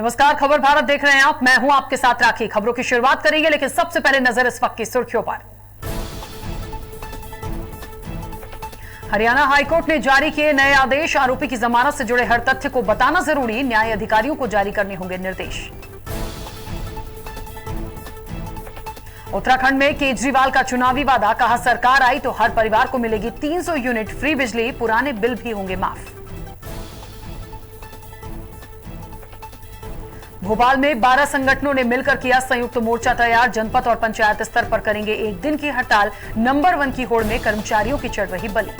नमस्कार, खबर भारत देख रहे हैं आप। मैं हूं आपके साथ राखी। खबरों की शुरुआत करेंगे, लेकिन सबसे पहले नजर इस वक्त की सुर्खियों पर। हरियाणा हाईकोर्ट ने जारी किए नए आदेश। आरोपी की जमानत से जुड़े हर तथ्य को बताना जरूरी, न्याय अधिकारियों को जारी करने होंगे निर्देश। उत्तराखंड में केजरीवाल का चुनावी वादा, कहा सरकार आई तो हर परिवार को मिलेगी 300 यूनिट फ्री बिजली, पुराने बिल भी होंगे माफ। भोपाल में 12 संगठनों ने मिलकर किया संयुक्त मोर्चा तैयार। जनपद और पंचायत स्तर पर करेंगे एक दिन की हड़ताल। नंबर 1 की होड़ में कर्मचारियों की चढ़ रही बलि।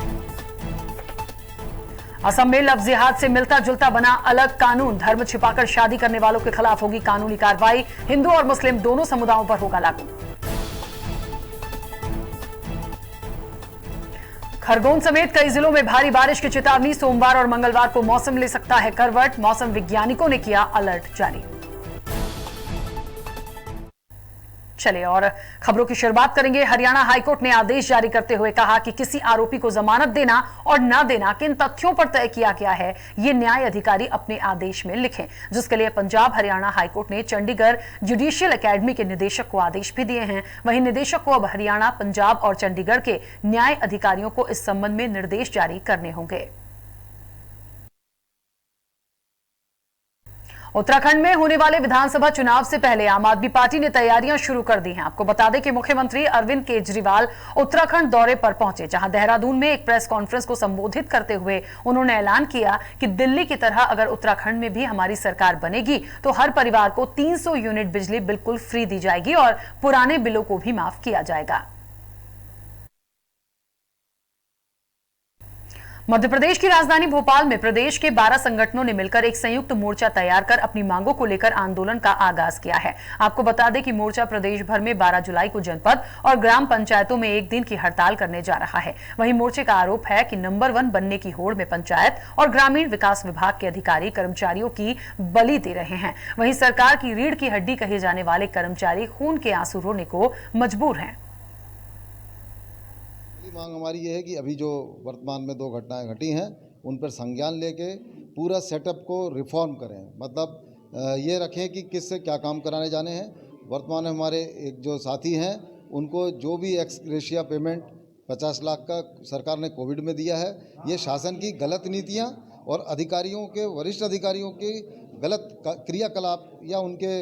असम में लव जिहाद से मिलता जुलता बना अलग कानून। धर्म छिपाकर शादी करने वालों के खिलाफ होगी कानूनी कार्रवाई। हिंदू और मुस्लिम दोनों समुदायों पर होगा लागू। खरगोन समेत कई जिलों में भारी बारिश की चेतावनी। सोमवार और मंगलवार को मौसम ले सकता है करवट। मौसम वैज्ञानिकों ने किया अलर्ट जारी। चलिए और खबरों की शुरुआत करेंगे। हरियाणा हाईकोर्ट ने आदेश जारी करते हुए कहा कि किसी आरोपी को जमानत देना और न देना किन तथ्यों पर तय किया गया है, ये न्याय अधिकारी अपने आदेश में लिखें, जिसके लिए पंजाब हरियाणा हाईकोर्ट ने चंडीगढ़ जुडिशियल एकेडमी के निदेशक को आदेश भी दिए हैं। वहीं निदेशक को अब हरियाणा, पंजाब और चंडीगढ़ के न्याय अधिकारियों को इस संबंध में निर्देश जारी करने होंगे। उत्तराखंड में होने वाले विधानसभा चुनाव से पहले आम आदमी पार्टी ने तैयारियां शुरू कर दी हैं। आपको बता दें कि मुख्यमंत्री अरविंद केजरीवाल उत्तराखंड दौरे पर पहुंचे, जहां देहरादून में एक प्रेस कॉन्फ्रेंस को संबोधित करते हुए उन्होंने ऐलान किया कि दिल्ली की तरह अगर उत्तराखंड में भी हमारी सरकार बनेगी तो हर परिवार को 300 यूनिट बिजली बिल्कुल फ्री दी जाएगी और पुराने बिलों को भी माफ किया जाएगा। मध्य प्रदेश की राजधानी भोपाल में प्रदेश के 12 संगठनों ने मिलकर एक संयुक्त मोर्चा तैयार कर अपनी मांगों को लेकर आंदोलन का आगाज किया है। आपको बता दें कि मोर्चा प्रदेश भर में 12 जुलाई को जनपद और ग्राम पंचायतों में एक दिन की हड़ताल करने जा रहा है। वहीं मोर्चे का आरोप है कि नंबर 1 बनने की होड़ में पंचायत और ग्रामीण विकास विभाग के अधिकारी कर्मचारियों की बलि दे रहे हैं। वहीं सरकार की रीढ़ की हड्डी कहे जाने वाले कर्मचारी खून के आंसू रोने को मजबूर हैं। मांग हमारी ये है कि अभी जो वर्तमान में 2 घटनाएं घटी हैं उन पर संज्ञान लेके पूरा सेटअप को रिफॉर्म करें। मतलब ये रखें कि किससे क्या काम कराने जाने हैं। वर्तमान में हमारे एक जो साथी हैं उनको जो भी एक्स ग्रेशिया पेमेंट 50 लाख का सरकार ने कोविड में दिया है, ये शासन की गलत नीतियां और अधिकारियों के, वरिष्ठ अधिकारियों की गलत क्रियाकलाप या उनके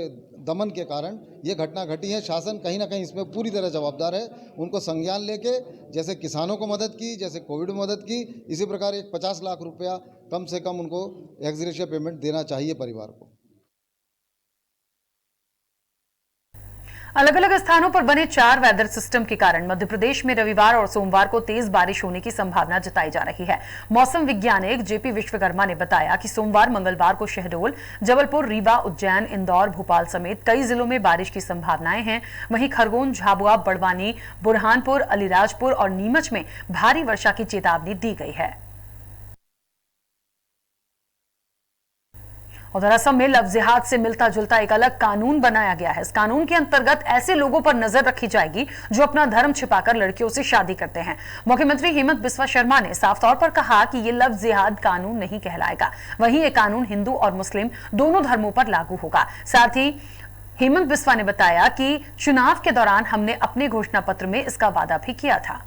दमन के कारण ये घटना घटी है। शासन कहीं ना कहीं इसमें पूरी तरह जवाबदार है। उनको संज्ञान लेके जैसे किसानों को मदद की, जैसे कोविड में मदद की, इसी प्रकार एक 50 लाख रुपया कम से कम उनको एक्स ग्रेशिया पेमेंट देना चाहिए परिवार को। अलग अलग स्थानों पर बने 4 वेदर सिस्टम के कारण मध्य प्रदेश में रविवार और सोमवार को तेज बारिश होने की संभावना जताई जा रही है। मौसम वैज्ञानिक जेपी विश्वकर्मा ने बताया कि सोमवार मंगलवार को शहडोल, जबलपुर, रीवा, उज्जैन, इंदौर, भोपाल समेत कई जिलों में बारिश की संभावनाएं हैं। वहीं खरगोन, झाबुआ, बड़वानी, बुरहानपुर, अलीराजपुर और नीमच में भारी वर्षा की चेतावनी दी गई है। उधर असम में लव जिहाद से मिलता जुलता एक अलग कानून बनाया गया है। इस कानून के अंतर्गत ऐसे लोगों पर नजर रखी जाएगी जो अपना धर्म छिपाकर लड़कियों से शादी करते हैं। मुख्यमंत्री हेमंत बिस्वा शर्मा ने साफ तौर पर कहा कि ये लव जिहाद कानून नहीं कहलाएगा। वहीं ये कानून हिंदू और मुस्लिम दोनों धर्मों पर लागू होगा। साथ ही हेमंत बिस्वा ने बताया कि चुनाव के दौरान हमने अपने घोषणा पत्र में इसका वादा भी किया था।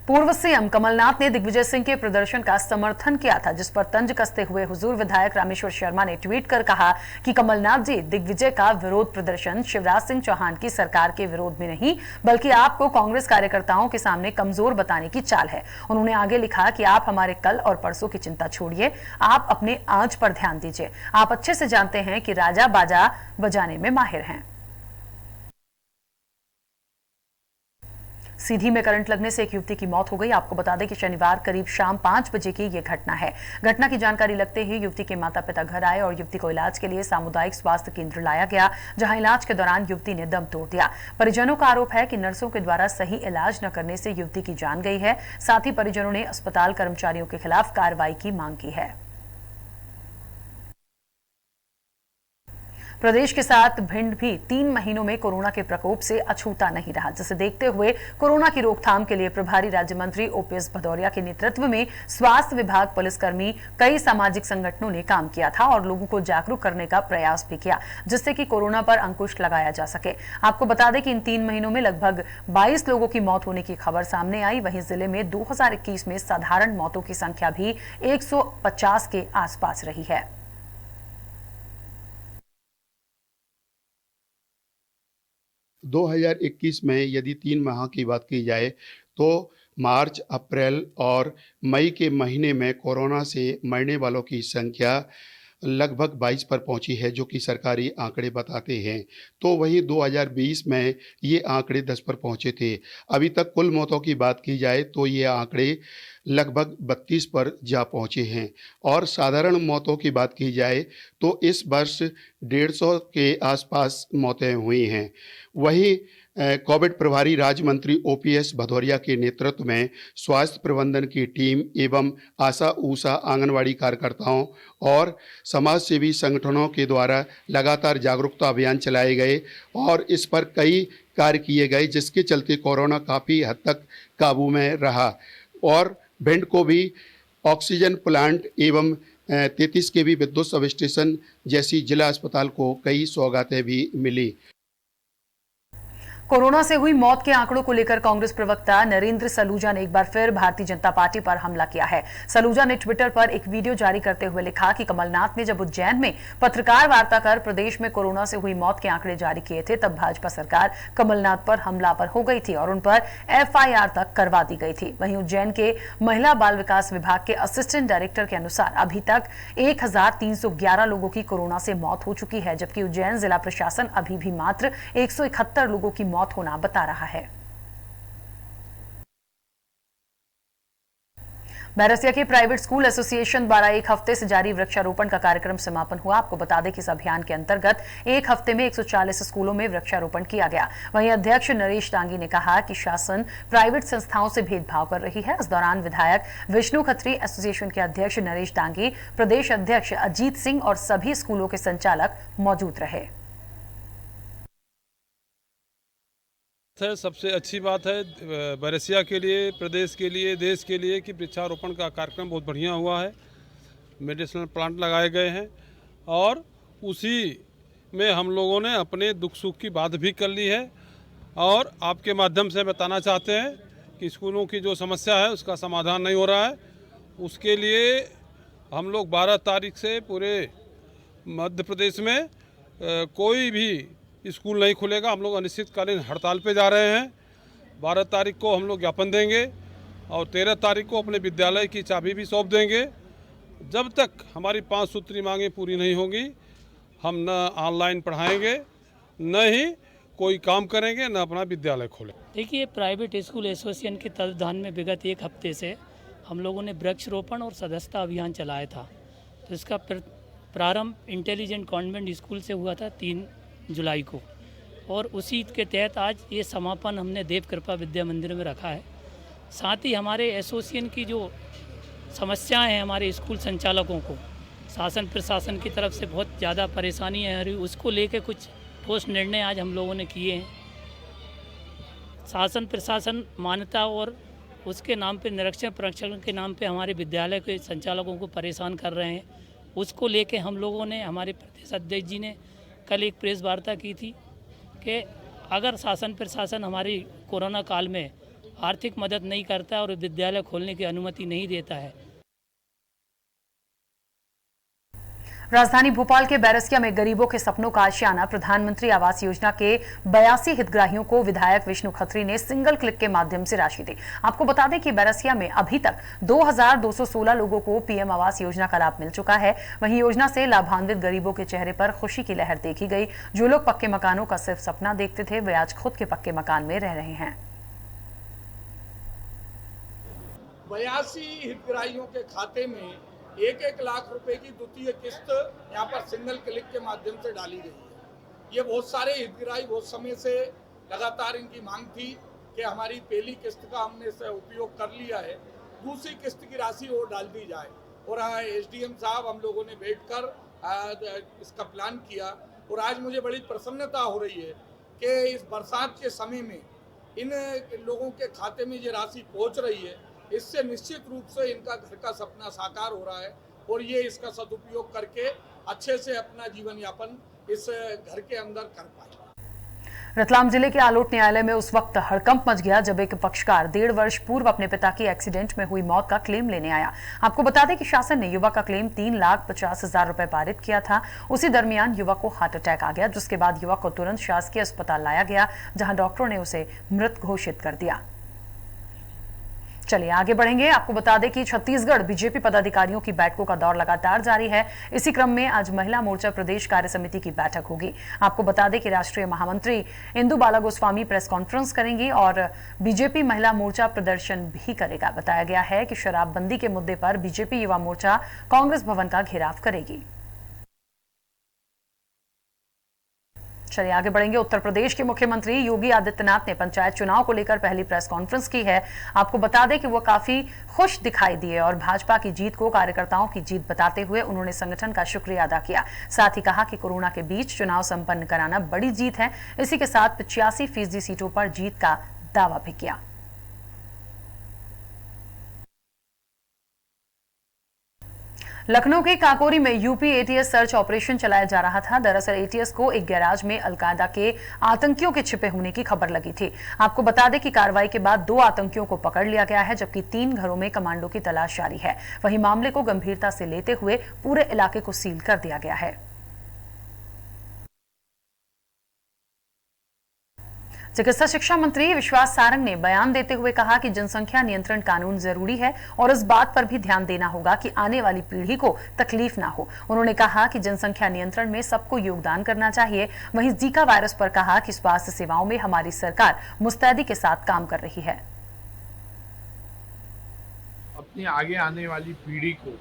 पूर्व सीएम कमलनाथ ने दिग्विजय सिंह के प्रदर्शन का समर्थन किया था, जिस पर तंज कसते हुए हुजूर विधायक रामेश्वर शर्मा ने ट्वीट कर कहा कि कमलनाथ जी, दिग्विजय का विरोध प्रदर्शन शिवराज सिंह चौहान की सरकार के विरोध में नहीं, बल्कि आपको कांग्रेस कार्यकर्ताओं के सामने कमजोर बताने की चाल है। उन्होंने आगे लिखा कि आप हमारे कल और परसों की चिंता छोड़िए, आप अपने आज पर ध्यान दीजिए। आप अच्छे से जानते हैं कि राजा बाजा बजाने में माहिर हैं। सीधी में करंट लगने से एक युवती की मौत हो गई। आपको बता दें कि शनिवार करीब शाम 5 बजे की यह घटना है। घटना की जानकारी लगते ही युवती के माता पिता घर आए और युवती को इलाज के लिए सामुदायिक स्वास्थ्य केंद्र लाया गया, जहां इलाज के दौरान युवती ने दम तोड़ दिया। परिजनों का आरोप है कि नर्सों के द्वारा सही इलाज न करने से युवती की जान गई है। साथ ही परिजनों ने अस्पताल कर्मचारियों के खिलाफ कार्रवाई की मांग की है। प्रदेश के साथ भिंड भी 3 महीनों में कोरोना के प्रकोप से अछूता नहीं रहा, जिसे देखते हुए कोरोना की रोकथाम के लिए प्रभारी राज्य मंत्री ओपीएस भदौरिया के नेतृत्व में स्वास्थ्य विभाग, पुलिसकर्मी, कई सामाजिक संगठनों ने काम किया था और लोगों को जागरूक करने का प्रयास भी किया, जिससे कि कोरोना पर अंकुश लगाया जा सके। आपको बता दें कि इन 3 महीनों में लगभग 22 लोगों की मौत होने की खबर सामने आई। वहीं जिले में 2021 में साधारण मौतों की संख्या भी 150 के आसपास रही है। दो 2021 में यदि 3 माह की बात की जाए तो मार्च, अप्रैल और मई के महीने में कोरोना से मरने वालों की संख्या लगभग 22 पर पहुंची है, जो कि सरकारी आंकड़े बताते हैं। तो वहीं 2020 में ये आंकड़े 10 पर पहुंचे थे। अभी तक कुल मौतों की बात की जाए तो ये आंकड़े लगभग 32 पर जा पहुंचे हैं और साधारण मौतों की बात की जाए तो इस वर्ष 150 के आसपास मौतें हुई हैं। वहीं कोविड प्रभारी राज्य मंत्री ओपीएस भदौरिया के नेतृत्व में स्वास्थ्य प्रबंधन की टीम एवं आशा ऊषा आंगनवाड़ी कार्यकर्ताओं और समाजसेवी संगठनों के द्वारा लगातार जागरूकता अभियान चलाए गए और इस पर कई कार्य किए गए, जिसके चलते कोरोना काफ़ी हद तक काबू में रहा और भिंड को भी ऑक्सीजन प्लांट एवं 33 केवी विद्युत सब स्टेशन जैसी जिला अस्पताल को कई सौगातें भी मिली। कोरोना से हुई मौत के आंकड़ों को लेकर कांग्रेस प्रवक्ता नरेंद्र सलूजा ने एक बार फिर भारतीय जनता पार्टी पर हमला किया है। सलूजा ने ट्विटर पर एक वीडियो जारी करते हुए लिखा कि कमलनाथ ने जब उज्जैन में पत्रकार वार्ता कर प्रदेश में कोरोना से हुई मौत के आंकड़े जारी किए थे, तब भाजपा सरकार कमलनाथ पर हमलावर हो गई थी और उन पर एफआईआर तक करवा दी गई थी। वहीं उज्जैन के महिला बाल विकास विभाग के असिस्टेंट डायरेक्टर के अनुसार अभी तक 1311 लोगों की कोरोना से मौत हो चुकी है, जबकि उज्जैन जिला प्रशासन अभी भी मात्र 171 लोगों की मौत होना बता रहा है। बैरसिया के प्राइवेट स्कूल एसोसिएशन द्वारा एक हफ्ते से जारी वृक्षारोपण का कार्यक्रम समापन हुआ। आपको बता दें कि इस अभियान के अंतर्गत एक हफ्ते में 140 स्कूलों में वृक्षारोपण किया गया। वहीं अध्यक्ष नरेश डांगी ने कहा कि शासन प्राइवेट संस्थाओं से भेदभाव कर रही है। इस दौरान विधायक विष्णु खत्री, एसोसिएशन के अध्यक्ष नरेश डांगी, प्रदेश अध्यक्ष अजीत सिंह और सभी स्कूलों के संचालक मौजूद रहे। सबसे अच्छी बात है बैरसिया के लिए, प्रदेश के लिए, देश के लिए कि वृक्षारोपण का कार्यक्रम बहुत बढ़िया हुआ है। मेडिसिनल प्लांट लगाए गए हैं और उसी में हम लोगों ने अपने दुख सुख की बात भी कर ली है और आपके माध्यम से बताना चाहते हैं कि स्कूलों की जो समस्या है उसका समाधान नहीं हो रहा है। उसके लिए हम लोग 12 तारीख से पूरे मध्य प्रदेश में कोई भी स्कूल नहीं खुलेगा। हम लोग अनिश्चितकालीन हड़ताल पे जा रहे हैं। 12 तारीख को हम लोग ज्ञापन देंगे और 13 तारीख को अपने विद्यालय की चाबी भी सौंप देंगे। जब तक हमारी 5 सूत्री मांगें पूरी नहीं होंगी, हम न ऑनलाइन पढ़ाएंगे, न ही कोई काम करेंगे, न अपना विद्यालय खोलें। देखिए, प्राइवेट स्कूल एसोसिएशन के तत्वाधान में विगत एक हफ्ते से हम लोगों ने वृक्षारोपण और सदस्यता अभियान चलाया था। तो इसका प्रारंभ इंटेलिजेंट कॉन्वेंट स्कूल से हुआ था 3 जुलाई को और उसी के तहत आज ये समापन हमने देव कृपा विद्या मंदिर में रखा है। साथ ही हमारे एसोसिएशन की जो समस्याएं हैं, हमारे स्कूल संचालकों को शासन प्रशासन की तरफ से बहुत ज़्यादा परेशानी है, उसको लेकर कुछ ठोस निर्णय आज हम लोगों ने किए हैं। शासन प्रशासन मान्यता और उसके नाम पे निरीक्षण परीक्षण के नाम पे हमारे विद्यालय के संचालकों को परेशान कर रहे हैं। उसको लेके हम लोगों ने, हमारे प्रदेश अध्यक्ष जी ने कल एक प्रेस वार्ता की थी कि अगर शासन प्रशासन हमारी कोरोना काल में आर्थिक मदद नहीं करता और विद्यालय खोलने की अनुमति नहीं देता है। राजधानी भोपाल के बैरसिया में गरीबों के सपनों का आशियाना प्रधानमंत्री आवास योजना के 82 हितग्राहियों को विधायक विष्णु खत्री ने सिंगल क्लिक के माध्यम से राशि दी। आपको बता दें कि बैरसिया में अभी तक 2216 लोगों को पीएम आवास योजना का लाभ मिल चुका है। वहीं योजना से लाभान्वित गरीबों के चेहरे पर खुशी की लहर देखी गई। जो लोग पक्के मकानों का सिर्फ सपना देखते थे, वे आज खुद के पक्के मकान में रह रहे हैं। 82 हितग्राहियों के खाते में 1-1 लाख रुपए की द्वितीय किस्त यहाँ पर सिंगल क्लिक के माध्यम से डाली गई है। ये बहुत सारे हितग्राही बहुत समय से लगातार इनकी मांग थी कि हमारी पहली किस्त का हमने से उपयोग कर लिया है, दूसरी किस्त की राशि और डाल दी जाए। और एसडीएम साहब हम लोगों ने बैठकर इसका प्लान किया और आज मुझे बड़ी प्रसन्नता हो रही है कि इस बरसात के समय में इन लोगों के खाते में ये राशि पहुंच रही है। इससे निश्चित रूप से इनका घर का सपना साकार हो रहा है और ये इसका सदुपयोग करके अच्छे से अपना जीवन यापन इस घर के अंदर कर पाए। रतलाम जिले के आलोट न्यायालय में उस वक्त हड़कंप मच गया जब एक पक्षकार 1.5 वर्ष पूर्व अपने पिता की एक्सीडेंट में हुई मौत का क्लेम लेने आया। आपको बता दें कि शासन ने युवक का क्लेम 3,50,000 रुपए पारित किया था। उसी दरमियान युवक को हार्ट अटैक आ गया, जिसके बाद युवक को तुरंत शासकीय अस्पताल लाया गया, जहां डॉक्टरों ने उसे मृत घोषित कर दिया। चलिए आगे बढ़ेंगे। आपको बता दें कि छत्तीसगढ़ बीजेपी पदाधिकारियों की बैठकों का दौर लगातार जारी है। इसी क्रम में आज महिला मोर्चा प्रदेश कार्य समिति की बैठक होगी। आपको बता दें कि राष्ट्रीय महामंत्री इंदु बाला गोस्वामी प्रेस कॉन्फ्रेंस करेंगी और बीजेपी महिला मोर्चा प्रदर्शन भी करेगा। बताया गया है कि शराबबंदी के मुद्दे पर बीजेपी युवा मोर्चा कांग्रेस भवन का घेराव करेगी। चलिए आगे बढ़ेंगे। उत्तर प्रदेश के मुख्यमंत्री योगी आदित्यनाथ ने पंचायत चुनाव को लेकर पहली प्रेस कॉन्फ्रेंस की है। आपको बता दें कि वो काफी खुश दिखाई दिए और भाजपा की जीत को कार्यकर्ताओं की जीत बताते हुए उन्होंने संगठन का शुक्रिया अदा किया। साथ ही कहा कि कोरोना के बीच चुनाव संपन्न कराना बड़ी जीत है। इसी के साथ 85% सीटों पर जीत का दावा भी किया। लखनऊ के काकोरी में यूपी एटीएस सर्च ऑपरेशन चलाया जा रहा था। दरअसल एटीएस को एक गैराज में अलकायदा के आतंकियों के छिपे होने की खबर लगी थी। आपको बता दें कि कार्रवाई के बाद 2 आतंकियों को पकड़ लिया गया है, जबकि 3 घरों में कमांडो की तलाश जारी है। वहीं मामले को गंभीरता से लेते हुए पूरे इलाके को सील कर दिया गया है। चिकित्सा शिक्षा मंत्री विश्वास सारंग ने बयान देते हुए कहा कि जनसंख्या नियंत्रण कानून जरूरी है और इस बात पर भी ध्यान देना होगा कि आने वाली पीढ़ी को तकलीफ ना हो। उन्होंने कहा कि जनसंख्या नियंत्रण में सबको योगदान करना चाहिए। वहीं जीका वायरस पर कहा कि स्वास्थ्य सेवाओं में हमारी सरकार मुस्तैदी के साथ काम कर रही है। अपनी आगे आने वाली पीढ़ी को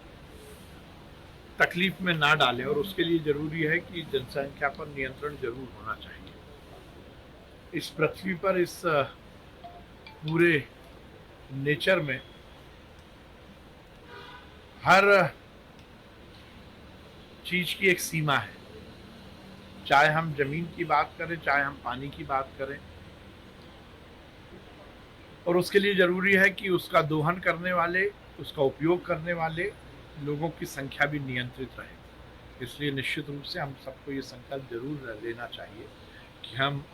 तकलीफ में ना डालें और उसके लिए जरूरी है कि जनसंख्या पर नियंत्रण जरूर होना चाहिए। इस पृथ्वी पर इस पूरे नेचर में हर चीज की एक सीमा है, चाहे हम जमीन की बात करें, चाहे हम पानी की बात करें, और उसके लिए जरूरी है कि उसका दोहन करने वाले, उसका उपयोग करने वाले लोगों की संख्या भी नियंत्रित रहे। इसलिए निश्चित रूप से हम सबको ये संकल्प जरूर लेना चाहिए कि हम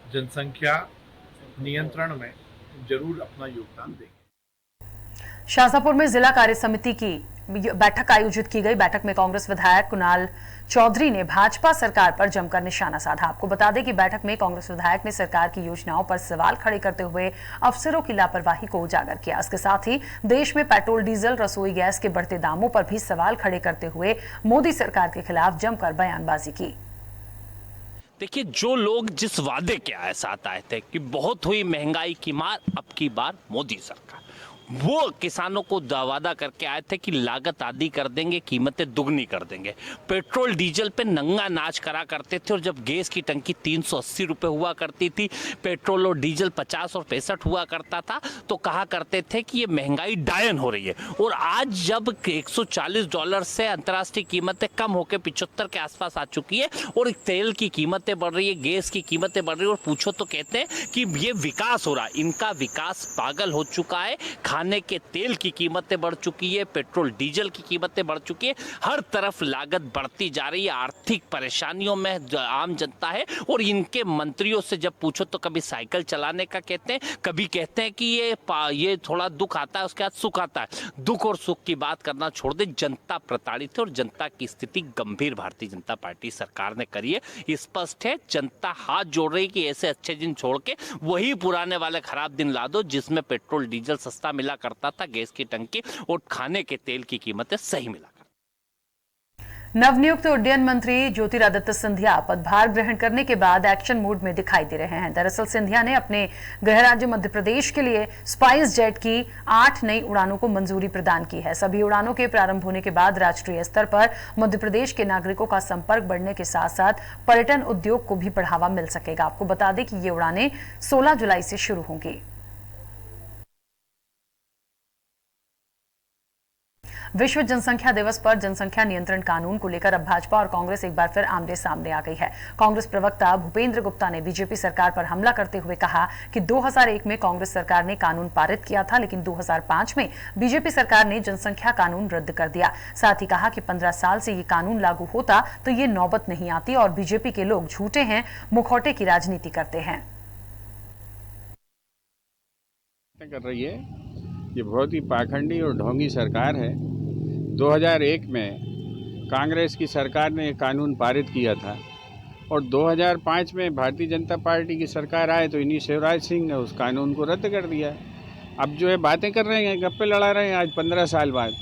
जनसंख्या नियंत्रण में जरूर अपना योगदान देंगे। शाजापुर में जिला कार्य समिति की बैठक आयोजित की गई। बैठक में कांग्रेस विधायक कुणाल चौधरी ने भाजपा सरकार पर जमकर निशाना साधा। आपको बता दें कि बैठक में कांग्रेस विधायक ने सरकार की योजनाओं पर सवाल खड़े करते हुए अफसरों की लापरवाही को उजागर किया। इसके साथ ही देश में पेट्रोल, डीजल, रसोई गैस के बढ़ते दामों पर भी सवाल खड़े करते हुए मोदी सरकार के खिलाफ जमकर बयानबाजी की। देखिए, जो लोग जिस वादे के साथ आए थे कि बहुत हुई महंगाई की मार, अब की बार मोदी सरकार, वो किसानों को वादा करके आए थे कि लागत आधी कर देंगे, कीमतें दुगनी कर देंगे। पेट्रोल डीजल पे नंगा नाच करा करते थे और जब गैस की टंकी 380 रुपये हुआ करती थी, पेट्रोल और डीजल 50 और 65 हुआ करता था, तो कहा करते थे कि ये महंगाई डायन हो रही है। और आज जब $140 से अंतर्राष्ट्रीय कीमतें कम होकर 75 के आसपास आ चुकी है और तेल की कीमतें बढ़ रही है, गैस की कीमतें बढ़ रही है, और पूछो तो कहते हैं कि ये विकास हो रहा है। इनका विकास पागल हो चुका है। खाने के तेल की कीमतें बढ़ चुकी है, पेट्रोल डीजल की कीमतें बढ़ चुकी है, हर तरफ लागत बढ़ती जा रही है। आर्थिक परेशानियों में आम जनता है। और इनके मंत्रियों से जब पूछो तो कभी साइकिल चलाने का कहते हैं, कभी कहते हैं कि ये थोड़ा दुख आता है, उसके बाद सुख आता है। दुख और सुख की बात करना छोड़ दे। जनता प्रताड़ित है और जनता की स्थिति गंभीर भारतीय जनता पार्टी सरकार ने करी है। स्पष्ट है, जनता हाथ जोड़ रही कि ऐसे अच्छे दिन छोड़ के वही पुराने वाले खराब दिन ला दो, जिसमें पेट्रोल डीजल सस्ता मिला करता था, गैस की टंकी और खाने के तेल की कीमतें सही मिला। नवनियुक्त उड्डयन मंत्री ज्योतिरादित्य सिंधिया पदभार ग्रहण करने के बाद एक्शन मूड में दिखाई दे रहे हैं। दरअसल सिंधिया ने अपने गृह राज्य मध्य प्रदेश के लिए स्पाइस जेट की 8 नई उड़ानों को मंजूरी प्रदान की है। सभी उड़ानों के प्रारंभ होने के बाद राष्ट्रीय स्तर पर मध्य प्रदेश के नागरिकों का संपर्क बढ़ने के साथ साथ पर्यटन उद्योग को भी बढ़ावा मिल सकेगा। आपको बता दें कि ये उड़ानें 16 जुलाई से शुरू होंगी। विश्व जनसंख्या दिवस पर जनसंख्या नियंत्रण कानून को लेकर अब भाजपा और कांग्रेस एक बार फिर आमने सामने आ गई है। कांग्रेस प्रवक्ता भूपेंद्र गुप्ता ने बीजेपी सरकार पर हमला करते हुए कहा कि 2001 में कांग्रेस सरकार ने कानून पारित किया था, लेकिन 2005 में बीजेपी सरकार ने जनसंख्या कानून रद्द कर दिया। साथ ही कहा कि 15 साल से ये कानून लागू होता तो ये नौबत नहीं आती और बीजेपी के लोग झूठे हैं, मुखौटे की राजनीति करते हैं। कर रही है ये बहुत ही पाखंडी और ढोंगी सरकार है। 2001 में कांग्रेस की सरकार ने कानून पारित किया था और 2005 में भारतीय जनता पार्टी की सरकार आए तो इन्हीं शिवराज सिंह ने उस कानून को रद्द कर दिया। अब जो है बातें कर रहे हैं, गप्पे लड़ा रहे हैं आज 15 साल बाद।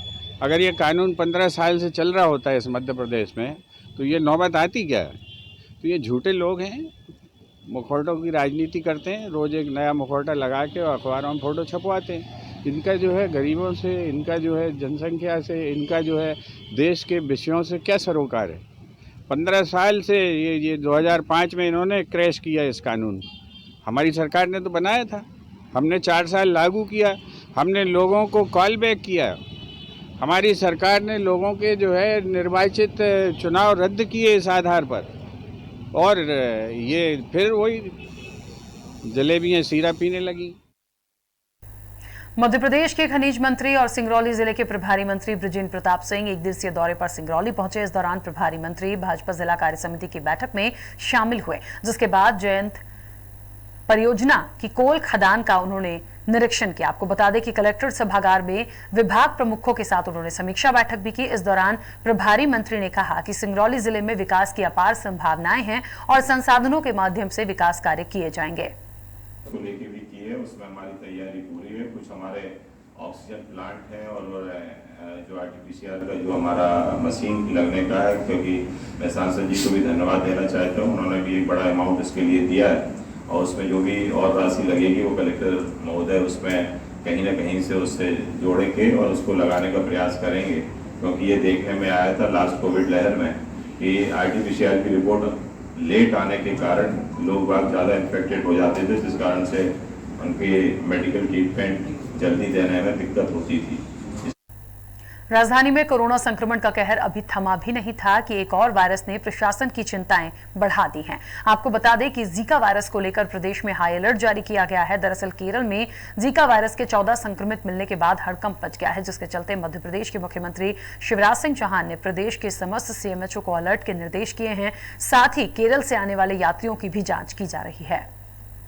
अगर ये कानून 15 साल से चल रहा होता है इस मध्य प्रदेश में तो ये नौबत आती क्या? तो ये झूठे लोग हैं, मुखौटों की राजनीति करते हैं, रोज़ एक नया मुखौटा लगा के अखबारों में फ़ोटो छपवाते हैं। इनका जो है गरीबों से, इनका जो है जनसंख्या से, इनका जो है देश के विषयों से क्या सरोकार है? 15 साल से ये 2005 में इन्होंने क्रैश किया इस कानून। हमारी सरकार ने तो बनाया था, हमने 4 साल लागू किया, हमने लोगों को कॉल बैक किया। हमारी सरकार ने लोगों के जो है निर्वाचित चुनाव रद्द किए इस आधार पर, और ये फिर वही जलेबियाँ सीरा पीने लगी। मध्य प्रदेश के खनिज मंत्री और सिंगरौली जिले के प्रभारी मंत्री बृजेंद्र प्रताप सिंह एक दिवसीय दौरे पर सिंगरौली पहुंचे। इस दौरान प्रभारी मंत्री भाजपा जिला कार्य समिति की बैठक में शामिल हुए, जिसके बाद जयंत परियोजना की कोल खदान का उन्होंने निरीक्षण किया। आपको बता दें कि कलेक्ट्रेट सभागार में विभाग प्रमुखों के साथ उन्होंने समीक्षा बैठक भी की। इस दौरान प्रभारी मंत्री ने कहा कि सिंगरौली जिले में विकास की अपार संभावनाएं हैं और संसाधनों के माध्यम से विकास कार्य किए जाएंगे। लेके भी की है, उसमें हमारी तैयारी पूरी है। कुछ हमारे ऑक्सीजन प्लांट है और जो आरटीपीसीआर का जो हमारा मशीन लगने का है, क्योंकि मैं सांसद जी को भी धन्यवाद देना चाहता हूँ, उन्होंने भी एक बड़ा अमाउंट इसके लिए दिया है और उसमें जो भी और राशि लगेगी वो कलेक्टर महोदय उसमें कहीं ना कहीं से उससे जोड़ेंगे और उसको लगाने का प्रयास करेंगे। क्योंकि ये देखने में आया था लास्ट कोविड लहर में कि आरटीपीसीआर की रिपोर्ट लेट आने के कारण लोग बाग ज़्यादा इन्फेक्टेड हो जाते थे, जिस कारण से उनके मेडिकल ट्रीटमेंट जल्दी देने में दिक्कत होती थी। राजधानी में कोरोना संक्रमण का कहर अभी थमा भी नहीं था कि एक और वायरस ने प्रशासन की चिंताएं बढ़ा दी हैं। आपको बता दें कि जीका वायरस को लेकर प्रदेश में हाई अलर्ट जारी किया गया है। दरअसल केरल में जीका वायरस के 14 संक्रमित मिलने के बाद हड़कंप मच गया है, जिसके चलते मध्य प्रदेश के मुख्यमंत्री शिवराज सिंह चौहान ने प्रदेश के समस्त सीएमएचओ को अलर्ट के निर्देश किए हैं। साथ ही केरल से आने वाले यात्रियों की भी जाँच की जा रही है।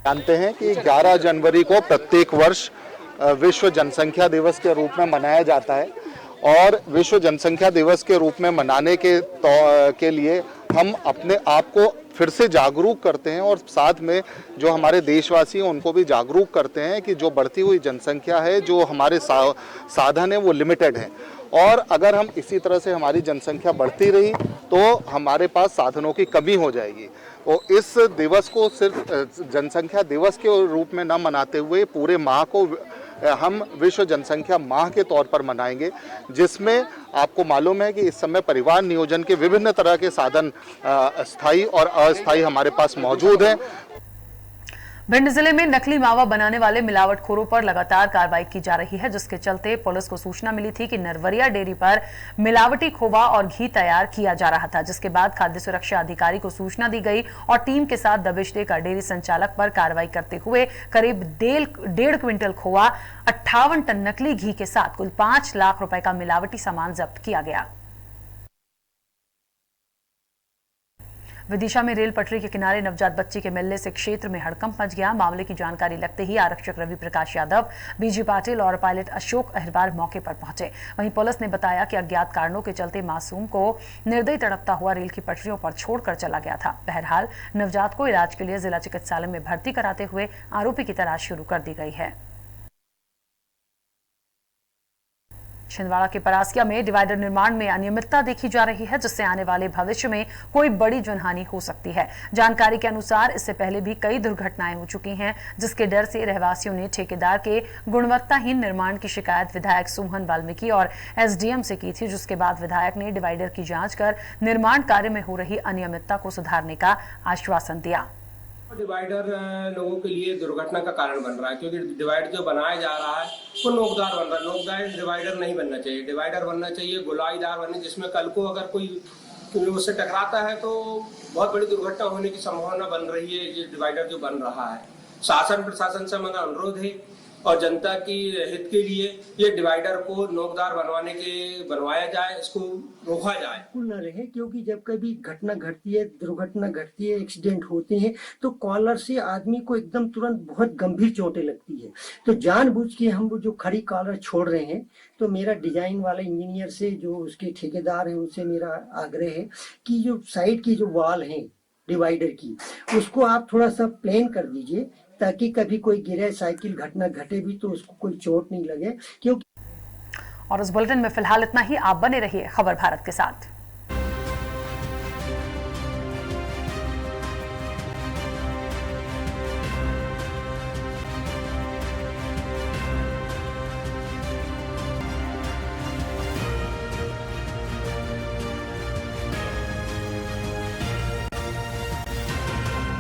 जानते हैं कि 11 जनवरी को प्रत्येक वर्ष विश्व जनसंख्या दिवस के रूप में मनाया जाता है और विश्व जनसंख्या दिवस के रूप में मनाने के लिए हम अपने आप को फिर से जागरूक करते हैं और साथ में जो हमारे देशवासी हैं उनको भी जागरूक करते हैं कि जो बढ़ती हुई जनसंख्या है, जो हमारे साधन है वो लिमिटेड है और अगर हम इसी तरह से हमारी जनसंख्या बढ़ती रही तो हमारे पास साधनों की कमी हो जाएगी। और इस दिवस को सिर्फ जनसंख्या दिवस के रूप में न मनाते हुए पूरे माह को हम विश्व जनसंख्या माह के तौर पर मनाएंगे, जिसमें आपको मालूम है कि इस समय परिवार नियोजन के विभिन्न तरह के साधन स्थायी और अस्थायी हमारे पास मौजूद हैं। भिंड जिले में नकली मावा बनाने वाले मिलावटखोरों पर लगातार कार्रवाई की जा रही है, जिसके चलते पुलिस को सूचना मिली थी कि नरवरिया डेयरी पर मिलावटी खोवा और घी तैयार किया जा रहा था, जिसके बाद खाद्य सुरक्षा अधिकारी को सूचना दी गई और टीम के साथ दबिश देकर डेयरी संचालक पर कार्रवाई करते हुए करीब 1.5 क्विंटल खोवा, 58 टन नकली घी के साथ कुल 5 लाख रुपए का मिलावटी सामान जब्त किया गया। विदिशा में रेल पटरी के किनारे नवजात बच्चे के मिलने से क्षेत्र में हड़कंप मच गया। मामले की जानकारी लगते ही आरक्षक रवि प्रकाश यादव, बीजी पाटिल और पायलट अशोक अहिरवार मौके पर पहुंचे। वहीं पुलिस ने बताया कि अज्ञात कारणों के चलते मासूम को निर्दयी तड़पता हुआ रेल की पटरियों पर छोड़कर चला गया था। बहरहाल नवजात को इलाज के लिए जिला चिकित्सालय में भर्ती कराते हुए आरोपी की तलाश शुरू कर दी गई है। छिंदवाड़ा के परासिया में डिवाइडर निर्माण में अनियमितता देखी जा रही है, जिससे आने वाले भविष्य में कोई बड़ी जनहानि हो सकती है। जानकारी के अनुसार इससे पहले भी कई दुर्घटनाएं हो चुकी हैं, जिसके डर से रहवासियों ने ठेकेदार के गुणवत्ताहीन निर्माण की शिकायत विधायक सुमन वाल्मीकि और एसडीएम से की थी, जिसके बाद विधायक ने डिवाइडर की जांच कर निर्माण कार्य में हो रही अनियमितता को सुधारने का आश्वासन दिया। डिवाइडर लोगों के लिए दुर्घटना का कारण बन रहा है, क्योंकि डिवाइडर जो बनाया जा रहा है वो नोकदार बन रहा है। नोकदार डिवाइडर नहीं बनना चाहिए, डिवाइडर बनना चाहिए गोलाईदार बनने, जिसमें कल को अगर कोई उससे टकराता है तो बहुत बड़ी दुर्घटना होने की संभावना बन रही है। ये डिवाइडर जो बन रहा है, शासन प्रशासन से हमारा अनुरोध है और जनता की हित के लिए ये डिवाइडर को नोकदार बनवाया जाए, इसको रोका जाए। न रहे, क्योंकि जब कभी घटना घटती है, दुर्घटना घटती है, एक्सीडेंट होते हैं तो कॉलर से आदमी को एकदम तुरंत बहुत गंभीर चोटें लगती है। तो जानबूझ के हम वो जो खड़ी कॉलर छोड़ रहे हैं, तो मेरा डिजाइन वाले इंजीनियर से, जो उसके ठेकेदार हैं, उनसे मेरा आग्रह है कि जो साइड की जो वॉल है डिवाइडर की, उसको आप थोड़ा सा प्लेन कर दीजिए, ताकि कभी कोई गिरे, साइकिल घटना घटे भी तो उसको कोई चोट नहीं लगे। क्योंकि और इस बुलेटिन में फिलहाल इतना ही। आप बने रहिए खबर भारत के साथ।